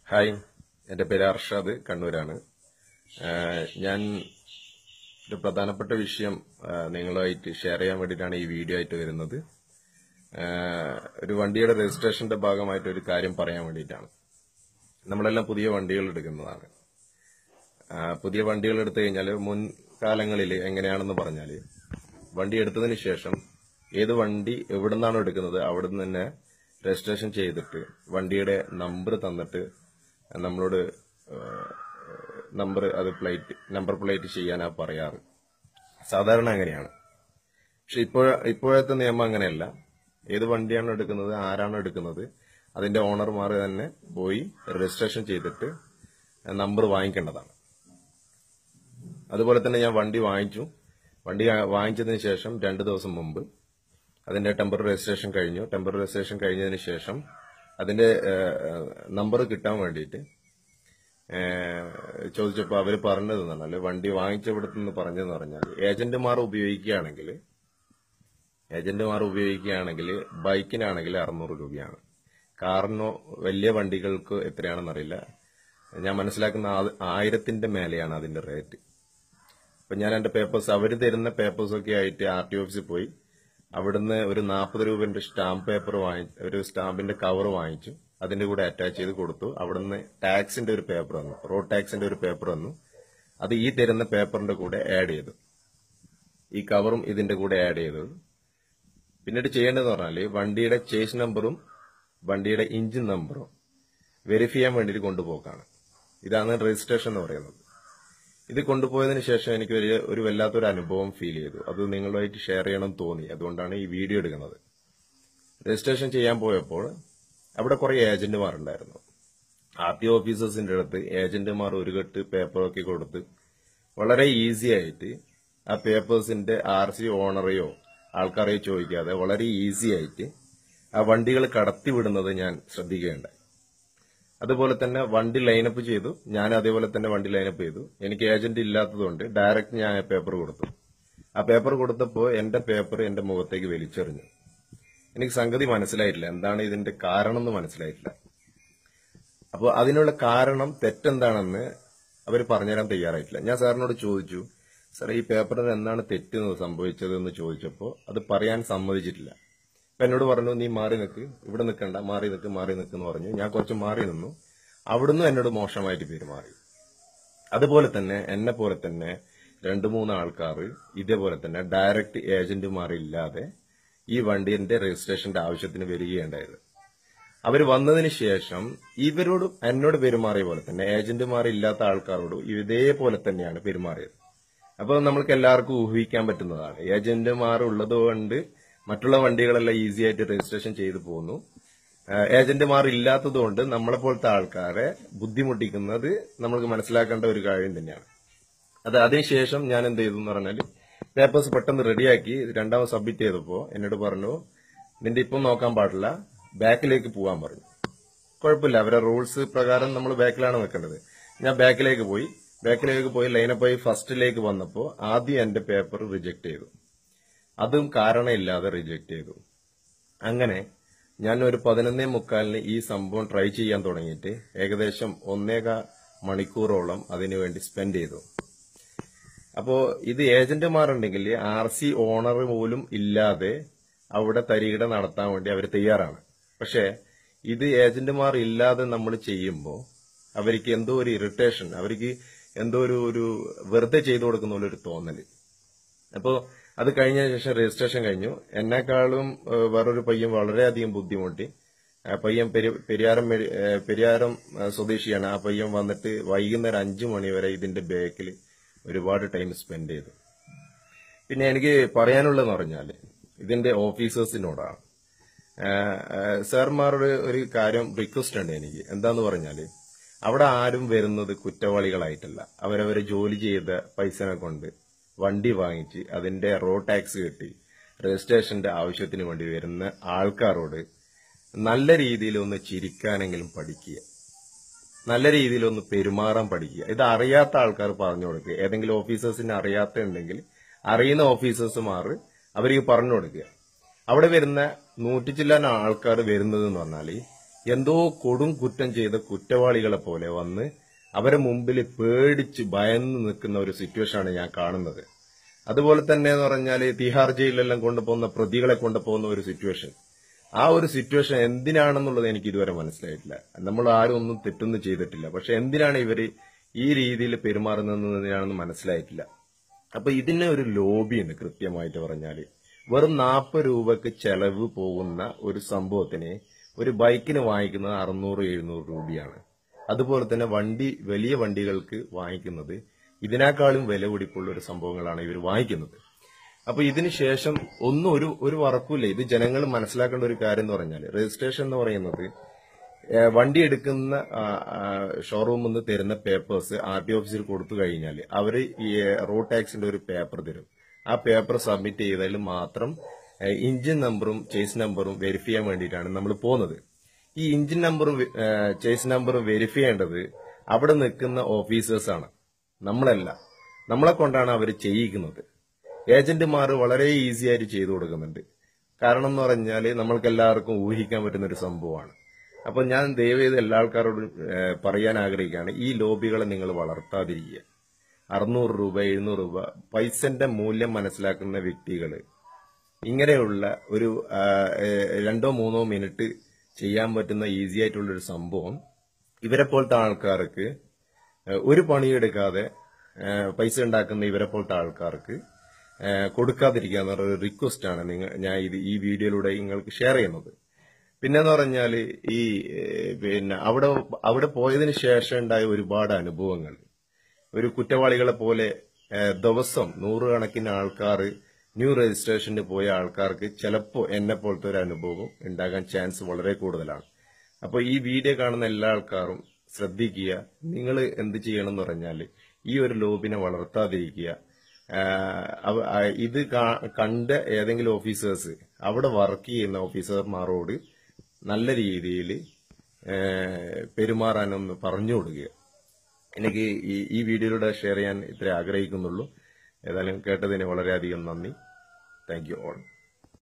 Hi, എന്റെ പേര് അർഷാദ്, കണ്ണൂരാണ്. ഞാൻ ഒരു പ്രധാനപ്പെട്ട വിഷയം നിങ്ങളുമായിട്ട് ഷെയർ ചെയ്യാൻ വേണ്ടിയിട്ടാണ് ഈ വീഡിയോ ആയിട്ട് വരുന്നത്. ഒരു വണ്ടിയുടെ രജിസ്ട്രേഷന്റെ ഭാഗമായിട്ട് ഒരു കാര്യം പറയാൻ വേണ്ടിയിട്ടാണ്. നമ്മളെല്ലാം പുതിയ വണ്ടികൾ എടുക്കുന്നതാണ്. പുതിയ വണ്ടികൾ എടുത്തു കഴിഞ്ഞാൽ മുൻകാലങ്ങളിൽ എങ്ങനെയാണെന്ന് പറഞ്ഞാൽ, വണ്ടി എടുത്തതിന് ശേഷം ഏത് വണ്ടി എവിടെ നിന്നാണോ എടുക്കുന്നത് അവിടെ നിന്ന് തന്നെ രജിസ്ട്രേഷൻ ചെയ്തിട്ട് വണ്ടിയുടെ നമ്പർ തന്നിട്ട് നമ്മളോട് നമ്പർ പ്ലേറ്റ് ചെയ്യാനാ പറയാറ്. സാധാരണ അങ്ങനെയാണ്. പക്ഷെ ഇപ്പോഴത്തെ നിയമം അങ്ങനെയല്ല. ഏത് വണ്ടിയാണോ എടുക്കുന്നത്, ആരാണോ എടുക്കുന്നത്, അതിന്റെ ഓണർമാർ തന്നെ പോയി രജിസ്ട്രേഷൻ ചെയ്തിട്ട് നമ്പർ വാങ്ങിക്കേണ്ടതാണ്. അതുപോലെ തന്നെ ഞാൻ വണ്ടി വാങ്ങിച്ചതിന് ശേഷം 2 ദിവസം മുമ്പ് അതിന്റെ ടെമ്പററി രജിസ്ട്രേഷൻ കഴിഞ്ഞു. ടെമ്പററി രജിസ്ട്രേഷൻ കഴിഞ്ഞതിന് ശേഷം അതിന്റെ നമ്പർ കിട്ടാൻ വേണ്ടിയിട്ട് ചോദിച്ചപ്പോൾ അവര് പറഞ്ഞതെന്ന് പറഞ്ഞാൽ, വണ്ടി വാങ്ങിച്ചവിടത്തുനിന്ന് പറഞ്ഞതെന്ന് പറഞ്ഞാൽ, ഏജന്റുമാർ ഉപയോഗിക്കുകയാണെങ്കിൽ ബൈക്കിനാണെങ്കിൽ 600 രൂപയാണ്. കാറിനോ വലിയ വണ്ടികൾക്ക് എത്രയാണെന്നറിയില്ല. ഞാൻ മനസ്സിലാക്കുന്ന 1000-ന്റെ മേലെയാണ് അതിന്റെ റേറ്റ്. അപ്പൊ ഞാൻ എന്റെ പേപ്പേഴ്സ്, അവര് തരുന്ന പേപ്പേഴ്സൊക്കെ ആയിട്ട് RTO ഓഫീസിൽ പോയി അവിടുന്ന് ഒരു 40 രൂപന്റെ സ്റ്റാമ്പ് പേപ്പർ ഒരു സ്റ്റാമ്പിന്റെ കവർ വാങ്ങിച്ചു. അതിന്റെ കൂടെ അറ്റാച്ച് ചെയ്ത് കൊടുത്തു. അവിടുന്ന് ടാക്സിന്റെ ഒരു പേപ്പർ വന്നു, റോഡ് ടാക്സിന്റെ ഒരു പേപ്പർ വന്നു. അത് ഈ തരുന്ന പേപ്പറിന്റെ കൂടെ ആഡ് ചെയ്തു. ഈ കവറും ഇതിന്റെ കൂടെ ആഡ് ചെയ്തു. പിന്നീട് ചെയ്യേണ്ടതെന്ന് പറഞ്ഞാൽ, വണ്ടിയുടെ ചേസ് നമ്പറും വണ്ടിയുടെ എഞ്ചിൻ നമ്പറും വെരിഫൈ ചെയ്യാൻ വേണ്ടിയിട്ട് കൊണ്ടുപോക്കാണ്. ഇതാണ് രജിസ്ട്രേഷൻ എന്ന് പറയുന്നത്. ഇത് കൊണ്ടുപോയതിനു ശേഷം എനിക്ക് ഒരു വല്ലാത്തൊരു അനുഭവം ഫീൽ ചെയ്തു. അത് നിങ്ങളുമായിട്ട് ഷെയർ ചെയ്യണം തോന്നി. അതുകൊണ്ടാണ് ഈ വീഡിയോ എടുക്കുന്നത്. രജിസ്ട്രേഷൻ ചെയ്യാൻ പോയപ്പോൾ അവിടെ കുറെ ഏജന്റുമാരുണ്ടായിരുന്നു. RTO ഓഫീസേഴ്സിന്റെ അടുത്ത് ഏജന്റുമാർ ഒരു കെട്ട് പേപ്പറൊക്കെ കൊടുത്ത് വളരെ ഈസി ആയിട്ട് ആ പേപ്പേഴ്സിന്റെ RC ഓണറെയോ ആൾക്കാരെയോ ചോദിക്കാതെ വളരെ ഈസി ആയിട്ട് ആ വണ്ടികൾ കടത്തിവിടുന്നത് ഞാൻ ശ്രദ്ധിക്കുകയുണ്ടായി. അതുപോലെ തന്നെ വണ്ടി ലൈനപ്പ് ചെയ്തു. ഞാൻ അതേപോലെ തന്നെ വണ്ടി ലൈനപ്പ് ചെയ്തു. എനിക്ക് ഏജന്റ് ഇല്ലാത്തതുകൊണ്ട് ഡയറക്റ്റ് ഞാൻ പേപ്പർ കൊടുത്തു. ആ പേപ്പർ കൊടുത്തപ്പോൾ എന്റെ പേപ്പർ എന്റെ മുഖത്തേക്ക് വലിച്ചെറിഞ്ഞു. എനിക്ക് സംഗതി മനസ്സിലായിട്ടില്ല, എന്താണ് ഇതിന്റെ കാരണം എന്ന് മനസ്സിലായിട്ടില്ല. അപ്പോൾ അതിനുള്ള കാരണം തെറ്റെന്താണെന്ന് അവർ പറഞ്ഞുതരാൻ തയ്യാറായിട്ടില്ല. ഞാൻ സാറിനോട് ചോദിച്ചു, സാർ ഈ പേപ്പറിന് എന്താണ് തെറ്റ് സംഭവിച്ചതെന്ന് ചോദിച്ചപ്പോൾ അത് പറയാൻ സമ്മതിച്ചിട്ടില്ല. അപ്പൊ എന്നോട് പറഞ്ഞു, നീ മാറി നിൽക്ക്, ഇവിടെ നിൽക്കണ്ട, മാറി നിൽക്കെന്ന് പറഞ്ഞു. ഞാൻ കുറച്ച് മാറി നിന്നു. അവിടുന്ന് എന്നോട് മോശമായിട്ട് പെരുമാറി. അതുപോലെ തന്നെ എന്നെ പോലെ തന്നെ 2-3 ആൾക്കാർ ഇതേപോലെ തന്നെ ഡയറക്റ്റ് ഏജന്റുമാരില്ലാതെ ഈ വണ്ടിന്റെ രജിസ്ട്രേഷന്റെ ആവശ്യത്തിന് വരികയുണ്ടായത്. അവർ വന്നതിന് ശേഷം എന്നോട് പെരുമാറിയ പോലെ തന്നെ ഏജന്റുമാരില്ലാത്ത ആൾക്കാരോട് ഇതേപോലെ തന്നെയാണ് പെരുമാറിയത്. അപ്പോൾ നമ്മൾക്ക് എല്ലാവർക്കും ഊഹിക്കാൻ പറ്റുന്നതാണ്. ഏജന്റുമാർ ഉള്ളതുകൊണ്ട് മറ്റുള്ള വണ്ടികളെല്ലാം ഈസി ആയിട്ട് രജിസ്ട്രേഷൻ ചെയ്തു പോകുന്നു. ഏജന്റുമാർ ഇല്ലാത്തതുകൊണ്ട് നമ്മളെ പോലത്തെ ആൾക്കാരെ ബുദ്ധിമുട്ടിക്കുന്നത് നമ്മൾക്ക് മനസ്സിലാക്കേണ്ട ഒരു കാര്യം തന്നെയാണ്. അതിനുശേഷം ഞാൻ എന്ത് ചെയ്തു എന്ന് പറഞ്ഞാൽ, പേപ്പേഴ്സ് പെട്ടെന്ന് റെഡിയാക്കി രണ്ടാമത് സബ്മിറ്റ് ചെയ്തപ്പോൾ എന്നോട് പറഞ്ഞു, നിന്റെ ഇപ്പം നോക്കാൻ പാടില്ല, ബാക്കിലേക്ക് പോകാൻ പറഞ്ഞു. കുഴപ്പമില്ല, അവരുടെ റൂൾസ് പ്രകാരം നമ്മൾ ബാക്കിലാണ് നിൽക്കേണ്ടത്. ഞാൻ ബാക്കിലേക്ക് പോയി ലൈനപ്പായി ഫസ്റ്റിലേക്ക് വന്നപ്പോൾ ആദ്യം എന്റെ പേപ്പർ റിജക്ട് ചെയ്തു. അതും കാരണമില്ലാതെ റിജക്ട് ചെയ്തു. അങ്ങനെ ഞാൻ ഒരു 11:45 ഈ സംഭവം ട്രൈ ചെയ്യാൻ തുടങ്ങിയിട്ട് ഏകദേശം 1.25 മണിക്കൂറോളം അതിനുവേണ്ടി സ്പെൻഡ് ചെയ്തു. അപ്പോ ഇത് ഏജന്റുമാരുണ്ടെങ്കിൽ RC ഓണർ പോലും ഇല്ലാതെ അവിടെ തരികിട നടത്താൻ വേണ്ടി അവർ തയ്യാറാണ്. പക്ഷെ ഇത് ഏജന്റുമാർ ഇല്ലാതെ നമ്മൾ ചെയ്യുമ്പോൾ അവർക്ക് എന്തോ ഒരു ഇറിറ്റേഷൻ, അവർക്ക് എന്തോ ഒരു വെറുതെ ചെയ്തു കൊടുക്കുന്ന പോലെ ഒരു തോന്നല്. അപ്പോ അത് കഴിഞ്ഞ ശേഷം രജിസ്ട്രേഷൻ കഴിഞ്ഞു. എന്നെക്കാളും വേറൊരു പയ്യൻ വളരെയധികം ബുദ്ധിമുട്ടി. പയ്യൻ പെരിയാരം സ്വദേശിയാണ്. ആ പയ്യൻ വന്നിട്ട് വൈകുന്നേരം 5 മണി വരെ ഇതിന്റെ ബാക്കിൽ ഒരുപാട് ടൈം സ്പെൻഡ് ചെയ്തു. പിന്നെ എനിക്ക് പറയാനുള്ളതെന്ന് പറഞ്ഞാൽ, ഇതിന്റെ ഓഫീസേഴ്സിനോടാണ്. സാർമാരുടെ ഒരു കാര്യം റിക്വസ്റ്റ് ഉണ്ട് എനിക്ക്. എന്താന്ന് പറഞ്ഞാല്, അവിടെ ആരും വരുന്നത് കുറ്റവാളികളായിട്ടല്ല. അവരവരെ ജോലി ചെയ്ത പൈസനെ കൊണ്ട് വണ്ടി വാങ്ങിച്ച് അതിന്റെ റോഡ് ടാക്സ് കെട്ടി രജിസ്ട്രേഷന്റെ ആവശ്യത്തിന് വേണ്ടി വരുന്ന ആൾക്കാരോട് നല്ല രീതിയിൽ ഒന്ന് ചിരിക്കാനെങ്കിലും പഠിക്കുക, നല്ല രീതിയിൽ ഒന്ന് പെരുമാറാൻ പഠിക്കുക. ഇത് അറിയാത്ത ആൾക്കാർ പറഞ്ഞു കൊടുക്കുക. ഏതെങ്കിലും ഓഫീസേഴ്സിനെ അറിയാത്തുണ്ടെങ്കിൽ അറിയുന്ന ഓഫീസേഴ്സുമാർ അവർക്ക് പറഞ്ഞു കൊടുക്കുക. അവിടെ വരുന്ന 100 ചില്ലാൻ ആൾക്കാർ വരുന്നത് എന്ന് പറഞ്ഞാൽ എന്തോ കൊടും കുറ്റം ചെയ്ത കുറ്റവാളികളെ പോലെ വന്ന് അവരെ മുമ്പിൽ പേടിച്ച് ഭയന്ന് നിൽക്കുന്ന ഒരു സിറ്റുവേഷനാണ് ഞാൻ കാണുന്നത്. അതുപോലെ തന്നെ എന്ന് പറഞ്ഞാൽ തിഹാർ ജയിലിലെല്ലാം കൊണ്ടുപോകുന്ന പ്രതികളെ കൊണ്ടുപോകുന്ന ഒരു സിറ്റുവേഷൻ, ആ ഒരു സിറ്റുവേഷൻ എന്തിനാണെന്നുള്ളത് എനിക്ക് ഇതുവരെ മനസ്സിലായിട്ടില്ല. നമ്മൾ ആരും ഒന്നും തെറ്റൊന്നും ചെയ്തിട്ടില്ല, പക്ഷെ എന്തിനാണ് ഇവര് ഈ രീതിയിൽ പെരുമാറുന്നതെന്ന് മനസ്സിലായിട്ടില്ല. അപ്പൊ ഇതിന് ഒരു ലോബിയുണ്ട്. കൃത്യമായിട്ട് പറഞ്ഞാല് വെറും 40 രൂപക്ക് ചെലവ് പോകുന്ന ഒരു സംഭവത്തിന് ഒരു ബൈക്കിന് വാങ്ങിക്കുന്നത് 600-700 രൂപയാണ്. അതുപോലെ തന്നെ വലിയ വണ്ടികൾക്ക് വാങ്ങിക്കുന്നത് ഇതിനേക്കാളും വില പിടിപ്പുള്ള ഒരു സംഭവങ്ങളാണ് ഇവർ വാങ്ങിക്കുന്നത്. അപ്പൊ ഇതിന് ശേഷം ഒന്നും ഒരു വർക്കുമില്ല. ഇത് ജനങ്ങൾ മനസ്സിലാക്കേണ്ട ഒരു കാര്യം എന്ന് പറഞ്ഞാൽ, രജിസ്ട്രേഷൻ എന്ന് പറയുന്നത് വണ്ടി എടുക്കുന്ന ഷോറൂമിൽ നിന്ന് തരുന്ന പേപ്പേഴ്സ് RTO ഓഫീസിൽ കൊടുത്തു കഴിഞ്ഞാൽ അവര് ഈ റോഡ് ടാക്സിന്റെ ഒരു പേപ്പർ തരും. ആ പേപ്പർ സബ്മിറ്റ് ചെയ്താൽ മാത്രം ഇഞ്ചിൻ നമ്പറും ചേസ് നമ്പറും വെരിഫൈ ചെയ്യാൻ വേണ്ടിയിട്ടാണ് നമ്മൾ പോകുന്നത്. ഈ ഇഞ്ചിൻ നമ്പറും ചേസ് നമ്പറും വെരിഫൈ ചെയ്യേണ്ടത് അവിടെ നിൽക്കുന്ന ഓഫീസേഴ്സാണ്, നമ്മളല്ല. നമ്മളെ കൊണ്ടാണ് അവർ ചെയ്യിക്കുന്നത്. ഏജന്റുമാർ വളരെ ഈസി ആയിട്ട് ചെയ്തു കൊടുക്കുന്നുണ്ട്. കാരണം എന്ന് പറഞ്ഞാൽ നമ്മൾക്ക് എല്ലാവർക്കും ഊഹിക്കാൻ പറ്റുന്ന ഒരു സംഭവമാണ്. അപ്പൊ ഞാൻ ദയവേത് എല്ലാ ആൾക്കാരോടും പറയാൻ ആഗ്രഹിക്കുകയാണ്, ഈ ലോബികളെ നിങ്ങൾ വളർത്താതിരിക്കുക. 600 രൂപ 700 രൂപ പൈസന്റെ മൂല്യം മനസ്സിലാക്കുന്ന വ്യക്തികൾ ഇങ്ങനെയുള്ള ഒരു 2-3 മിനിറ്റ് ചെയ്യാൻ പറ്റുന്ന ഈസി ആയിട്ടുള്ളൊരു സംഭവം ഇവരെ പോലത്തെ ആൾക്കാർക്ക് ഒരു പണിയെടുക്കാതെ പൈസ ഉണ്ടാക്കുന്ന ഇവരെ പോലത്തെ ആൾക്കാർക്ക് കൊടുക്കാതിരിക്കുക എന്നൊരു റിക്വസ്റ്റ് ആണ് ഞാൻ ഈ വീഡിയോയിലൂടെ നിങ്ങൾക്ക് ഷെയർ ചെയ്യുന്നത്. പിന്നെന്ന് പറഞ്ഞാല് അവിടെ പോയതിനു ശേഷം ഉണ്ടായ ഒരുപാട് അനുഭവങ്ങൾ, ഒരു കുറ്റവാളികളെ പോലെ ദിവസം 100 കണക്കിന് ആൾക്കാർ ന്യൂ രജിസ്ട്രേഷന് പോയ ആൾക്കാർക്ക് ചിലപ്പോൾ എന്നെ പോലത്തെ ഒരു അനുഭവം ഉണ്ടാകാൻ ചാൻസ് വളരെ കൂടുതലാണ്. അപ്പോൾ ഈ വീഡിയോ കാണുന്ന എല്ലാ ആൾക്കാരും ശ്രദ്ധിക്കുക. നിങ്ങൾ എന്ത് ചെയ്യണം എന്ന് പറഞ്ഞാൽ ഈ ഒരു ലോബിനെ വളർത്താതിരിക്കുക. ഇത് കണ്ട ഏതെങ്കിലും ഓഫീസേഴ്സ് അവിടെ വർക്ക് ചെയ്യുന്ന ഓഫീസർമാരോട് നല്ല രീതിയിൽ പെരുമാറാനൊന്ന് പറഞ്ഞു കൊടുക്കുക. എനിക്ക് ഈ വീഡിയോയിലൂടെ ഷെയർ ചെയ്യാൻ ഇത്ര ആഗ്രഹിക്കുന്നുള്ളൂ. ഏതായാലും കേട്ടതിന് വളരെയധികം നന്ദി. Thank you all.